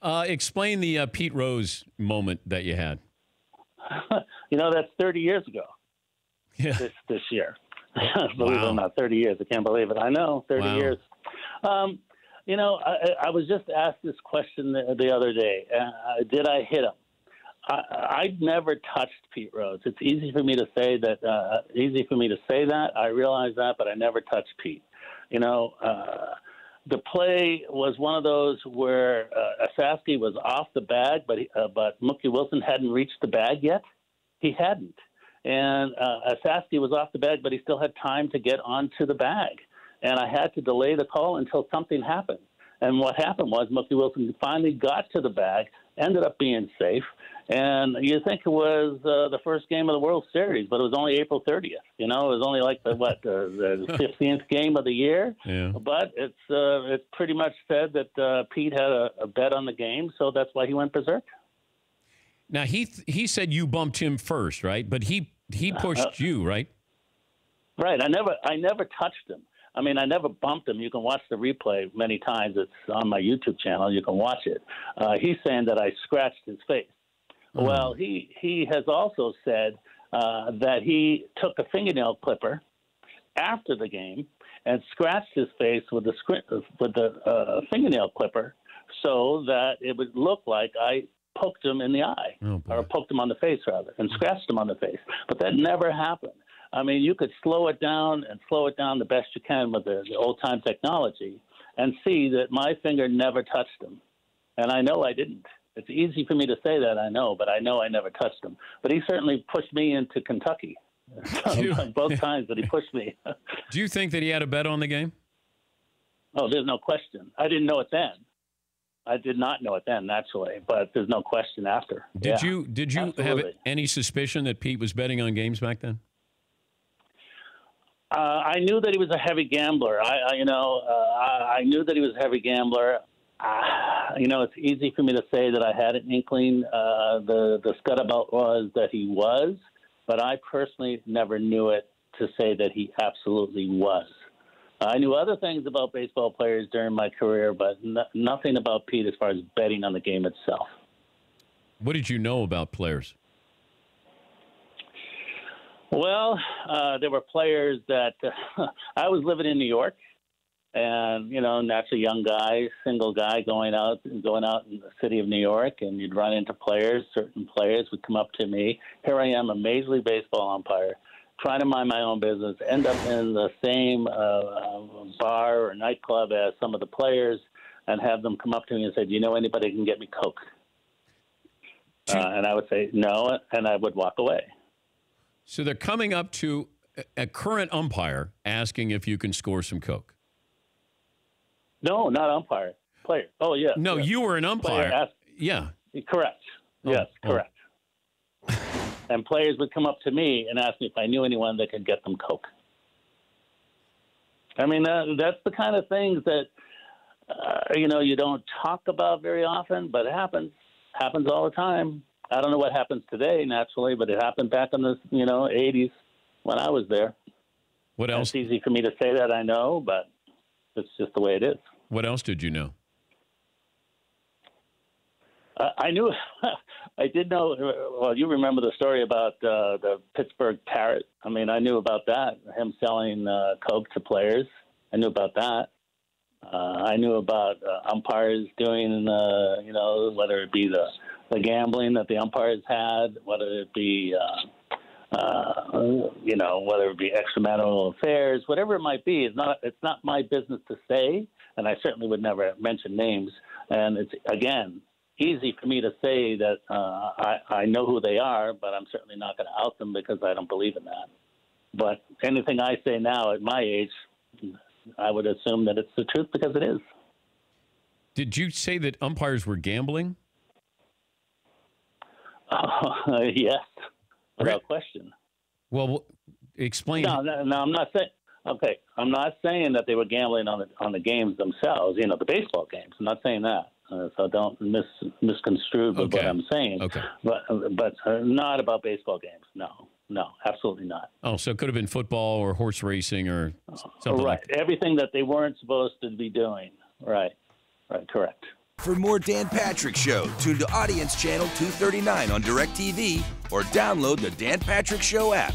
Explain the Pete Rose moment that you had. That's 30 years ago. Yeah. This year. Believe it or not, 30 years. I can't believe it. I know, 30 years. I was just asked this question the other day. Did I hit him? I'd never touched Pete Rose. It's easy for me to say that. I realize that, but I never touched Pete. The play was one of those where Asaski was off the bag, but Mookie Wilson hadn't reached the bag yet. He hadn't. And Asaski was off the bag, but he still had time to get onto the bag. And I had to delay the call until something happened. And what happened was Mookie Wilson finally got to the bag, ended up being safe. And you think it was the first game of the World Series, but it was only April 30th. It was only like the 15th game of the year. Yeah. But it's pretty much said that Pete had a bet on the game, so that's why he went berserk. Now, he said you bumped him first, right? But he pushed you, right? Right. I never touched him. I mean, I never bumped him. You can watch the replay many times. It's on my YouTube channel. You can watch it. He's saying that I scratched his face. Well, he has also said that he took a fingernail clipper after the game and scratched his face with the fingernail clipper so that it would look like I poked him in the eye, or poked him on the face, rather, and scratched him on the face. But that never happened. I mean, you could slow it down the best you can with the old-time technology and see that my finger never touched him. And I know I didn't. It's easy for me to say that, I know, but I know I never touched him. But he certainly pushed me into Kentucky both times that he pushed me. Do you think that he had a bet on the game? Oh, there's no question. I didn't know it then. I did not know it then, naturally, but there's no question after. Did you Absolutely. have any suspicion that Pete was betting on games back then? I knew that he was a heavy gambler. I knew that he was a heavy gambler. It's easy for me to say that I had an inkling. The scuttlebutt was that he was, but I personally never knew it to say that he absolutely was. I knew other things about baseball players during my career, but nothing about Pete as far as betting on the game itself. What did you know about players? Well, there were players that I was living in New York, and naturally, young guy, single guy, going out in the city of New York, and you'd run into players. Certain players would come up to me. Here I am, a Major League Baseball umpire, trying to mind my own business, end up in the same bar or nightclub as some of the players, and have them come up to me and say, "Do you know anybody who can get me Coke?" And I would say no, and I would walk away. So they're coming up to a current umpire asking if you can score some Coke. No, not umpire. Player. Oh, yeah. No, yes. You were an umpire. Yeah. Correct. Yes, correct. And players would come up to me and ask me if I knew anyone that could get them Coke. I mean, that's the kind of things that, you don't talk about very often, but it happens. Happens all the time. I don't know what happens today, naturally, but it happened back in the 80s when I was there. What else? It's easy for me to say that, I know, but it's just the way it is. What else did you know? I knew, I did know, well, you remember the story about the Pittsburgh Parrot. I mean, I knew about that, him selling Coke to players. I knew about that. I knew about umpires doing, whether it be the gambling that the umpires had, whether it be, whether it be extramarital affairs, whatever it might be. It's not my business to say, and I certainly would never mention names. And it's, again, easy for me to say that I know who they are, but I'm certainly not going to out them because I don't believe in that. But anything I say now at my age, I would assume that it's the truth because it is. Did you say that umpires were gambling? Yes, without question. Well, explain. No, I'm not saying. Okay, I'm not saying that they were gambling on the games themselves. The baseball games. I'm not saying that. So don't misconstrue what I'm saying. Okay. But not about baseball games. No, absolutely not. Oh, so it could have been football or horse racing or something right. like that. Everything that they weren't supposed to be doing. Right, correct. For more Dan Patrick Show, tune to Audience Channel 239 on DirecTV or download the Dan Patrick Show app.